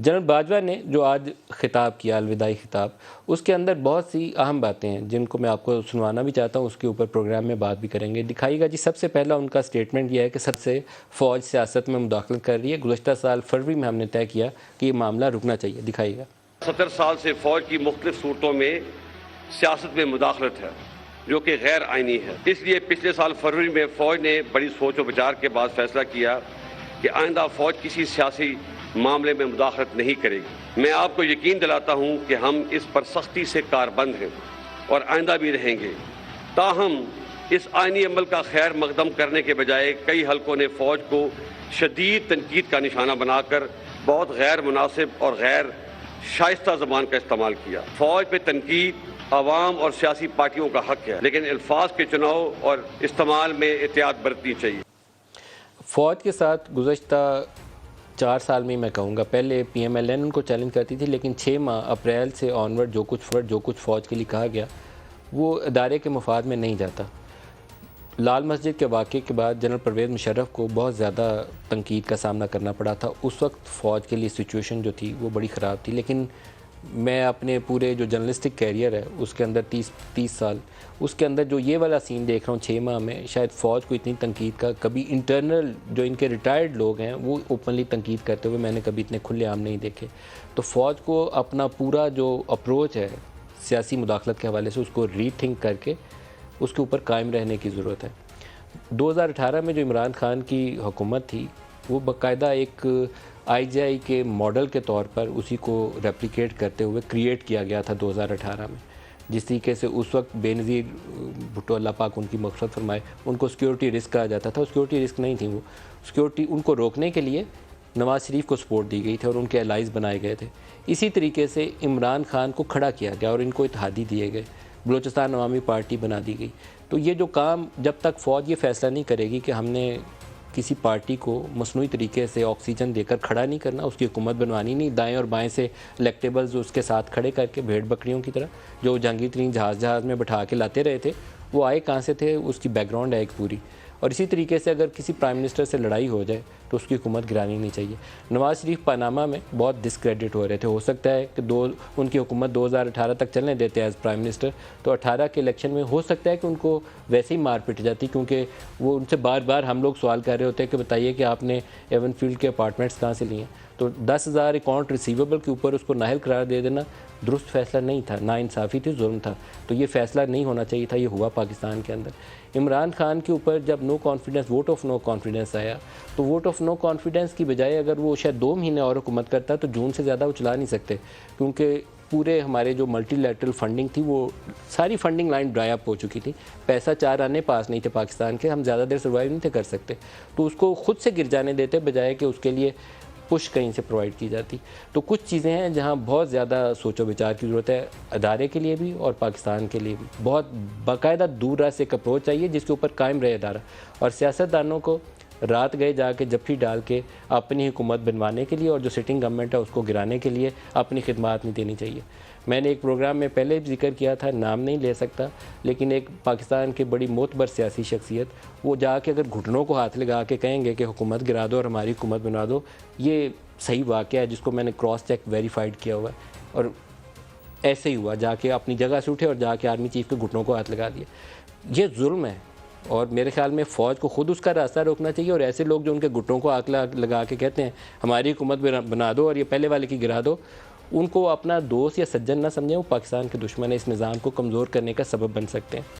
General Bajwa ने जो आज खिताब किया, अलविदाई खिताब, उसके अंदर बहुत सी अहम बातें हैं जिनको मैं आपको सुनवाना भी चाहता हूँ, उसके ऊपर प्रोग्राम में बात भी करेंगे। दिखाइएगा जी। सबसे पहला उनका स्टेटमेंट यह है कि सबसे फ़ौज सियासत में मुदाखलत कर रही है। गुज़श्ता साल फरवरी में हमने तय किया कि ये मामला रुकना चाहिए। दिखाइएगा। 70 साल से फ़ौज की मुख्तलिफ सूरतों में सियासत में मुदाखलत है जो कि गैर आइनी है। इसलिए पिछले साल फरवरी में फ़ौज ने बड़ी सोच और विचार के बाद फैसला किया कि आइंदा फ़ौज किसी सियासी मामले में मुदाखलत नहीं करेगी। मैं आपको यकीन दिलाता हूं कि हम इस पर सख्ती से कारबंद हैं और आइंदा भी रहेंगे। ताहम इस आइनी अमल का खैर मकदम करने के बजाय कई हलकों ने फ़ौज को शदीद तनकीद का निशाना बनाकर बहुत गैर मुनासिब और गैर शाइस्ता ज़बान का इस्तेमाल किया। फ़ौज पे तनकीद अवाम और सियासी पार्टियों का हक है, लेकिन अल्फाज के चुनाव और इस्तेमाल में एहतियात बरतनी चाहिए। फ़ौज के साथ गुज़श्ता 4 साल में मैं कहूँगा, पहले PMLN उनको चैलेंज करती थी, लेकिन 6 माह अप्रैल से ऑनवर्ड जो कुछ फ़ौज के लिए कहा गया वो इदारे के मुफाद में नहीं जाता। लाल मस्जिद के वाक़े के बाद जनरल परवेज़ मुशर्रफ को बहुत ज़्यादा तनकीद का सामना करना पड़ा था। उस वक्त फ़ौज के लिए सिचुएशन जो थी वो बड़ी ख़राब थी, लेकिन मैं अपने पूरे जो जर्नलिस्टिक कैरियर है उसके अंदर 30 साल, उसके अंदर जो ये वाला सीन देख रहा हूँ 6 माह में, शायद फ़ौज को इतनी तनकीद का कभी इंटरनल जो इनके रिटायर्ड लोग हैं वो ओपनली तनकीद करते हुए मैंने कभी इतने खुलेआम नहीं देखे। तो फ़ौज को अपना पूरा जो अप्रोच है सियासी मुदाखलत के हवाले से उसको रीथिंक करके उसके ऊपर कायम रहने की ज़रूरत है। 2018 में जो इमरान खान की हुकूमत थी वो बाकायदा एक IGI के मॉडल के तौर पर उसी को रेप्लिकेट करते हुए क्रिएट किया गया था 2018 में। जिस तरीके से उस वक्त बेनज़ीर भुट्टो, अल्लाह पाक उनकी मग़फ़िरत फरमाए, उनको सिक्योरिटी रिस्क कहा जाता था। सिक्योरिटी रिस्क नहीं थी, वो सिक्योरिटी उनको रोकने के लिए नवाज़ शरीफ को सपोर्ट दी गई थी और उनके एलाइज़ बनाए गए थे। इसी तरीके से इमरान खान को खड़ा किया गया और इनको इत्तेहादी दिए गए, बलूचिस्तान अवामी पार्टी बना दी गई। तो ये जो काम, जब तक फ़ौज ये फ़ैसला नहीं करेगी कि हमने किसी पार्टी को मसनूई तरीके से ऑक्सीजन देकर खड़ा नहीं करना, उसकी हुकूमत बनवानी नहीं, दाएं और बाएं से इलेक्टेबल्स उसके साथ खड़े करके भेड़ बकरियों की तरह जो जहांगीर तरीन जहाज़ में बैठा के लाते रहे थे, वो आए कहाँ से थे, उसकी बैकग्राउंड है एक पूरी। और इसी तरीके से अगर किसी प्राइम मिनिस्टर से लड़ाई हो जाए तो उसकी हुकूमत गिरानी नहीं चाहिए। नवाज़ शरीफ पनामा में बहुत डिस्क्रेडिट हो रहे थे। हो सकता है कि उनकी हुकूमत 2018 तक चलने देते हैं एज प्राइम मिनिस्टर, तो 18 के इलेक्शन में हो सकता है कि उनको वैसे ही मार पिट जाती, क्योंकि वो उनसे बार बार हम लोग सवाल कर रहे होते हैं कि बताइए कि आपने एवन फील्ड के अपार्टमेंट्स कहाँ से लिए। तो 10,000 अकाउंट रिसीवेबल के ऊपर उसको नाहल करार दे देना दुरुस्त फ़ैसला नहीं था, नाइंसाफ़ी थी, जुल्म था। तो ये फ़ैसला नहीं होना चाहिए था, ये हुआ पाकिस्तान के अंदर। इमरान खान के ऊपर जब no confidence, vote of no confidence आया, तो वोट ऑफ नो कॉन्फिडेंस की बजाय अगर वो शायद 2 महीने और हुकूमत करता तो जून से ज़्यादा वो चला नहीं सकते, क्योंकि पूरे हमारे जो मल्टीलैटरल फंडिंग थी वो सारी फंडिंग लाइन ड्राई अप हो चुकी थी। पैसा 4 आने पास नहीं थे पाकिस्तान के, हम ज़्यादा देर सर्वाइव नहीं थे कर सकते। तो उसको खुद से गिर जाने देते बजाय कि उसके लिए पुश कहीं से प्रोवाइड की जाती। तो कुछ चीज़ें हैं जहां बहुत ज़्यादा सोचो विचार की ज़रूरत है, अदारे के लिए भी और पाकिस्तान के लिए भी। बहुत बाकायदा दूर राह से एक अप्रोच चाहिए जिसके ऊपर कायम रहे अदारा, और सियासतदानों को रात गए जाके जफ्फी डाल के अपनी हुकूमत बनवाने के लिए और जो सिटिंग गवर्नमेंट है उसको गिराने के लिए अपनी खिदमत नहीं देनी चाहिए। मैंने एक प्रोग्राम में पहले भी जिक्र किया था, नाम नहीं ले सकता, लेकिन एक पाकिस्तान के बड़ी मोतबर सियासी शख्सियत, वो जाके अगर घुटनों को हाथ लगा के कहेंगे कि हुकूमत गिरा दो और हमारी हुकूमत बना दो, ये सही वाक़या है जिसको मैंने क्रॉस चेक वेरीफाइड किया हुआ है। और ऐसे ही हुआ, जाके अपनी जगह से उठे और जाके आर्मी चीफ के घुटनों को हाथ लगा दिया। ये जुल्म है और मेरे ख्याल में फ़ौज को खुद उसका रास्ता रोकना चाहिए। और ऐसे लोग जो उनके घुटनों को हाथ लगा के कहते हैं हमारी हुकूमत बना दो और ये पहले वाले की गिरा दो, उनको अपना दोस्त या सज्जन ना समझें, वो पाकिस्तान के दुश्मन है, इस निज़ाम को कमज़ोर करने का सबब बन सकते हैं।